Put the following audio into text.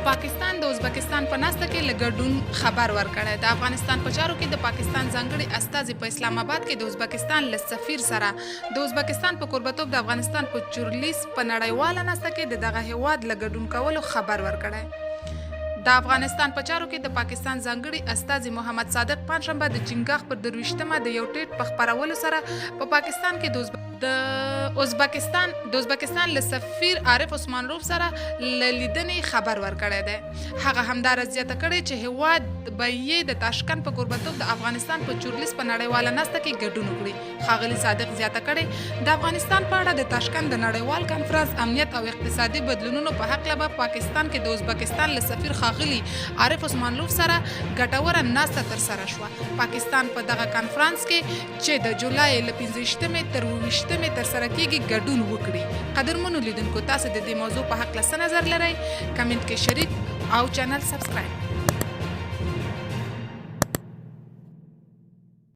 پاکستان د ازبکستان په ناسته کې له ګډون خبر ورکړی. د افغانستان په چارو کې د پاکستان ځانګړي استازي په اسلام آباد کې د ازبکستان له سفیر سره د ازبکستان په کوربتوب د افغانستان په چورلیس په نړیواله ناسته کې د دغه هیواد له ګډون کولو خبر ورکړی. د افغانستان په چارو کې د پاکستان ځانګړي استازي محمد صادق پنجشنبه د چنګاښ پر 23مه د یو ټیټ په خپرولو سره په پاکستان کې د ازبکستان له سفیر عارف عثمانروف سره له لیدنې خبر ورکړی دی. هغه همدارس زیاته کړې چې هیواد به یې د تاشکند په کوربتوب د افغانستان په چورلیس په نړیواله ناسته کې ګډون وکړي. ښاغلي صادق زیاته کړې د افغانستان په اړه د تاشکند د نړیوال کنفرانس امنیت او اقتصادي بدلونونو په هکله به پاکستان کې د ازبکستان له سفیر ښاغلي عارف عثمانروف سره ګټوره ناسته ترسره شوه. پاکستان په دغه کنفرانس کې چې د جولای له 15مې تر 20مې ترسره کیږي ګډون وکړي. قدرمنو لیدونکو، تاسو د دې موضوع په هکله څه نظر لرئ؟ کمنټ کې شریک او چینل سبسکرایب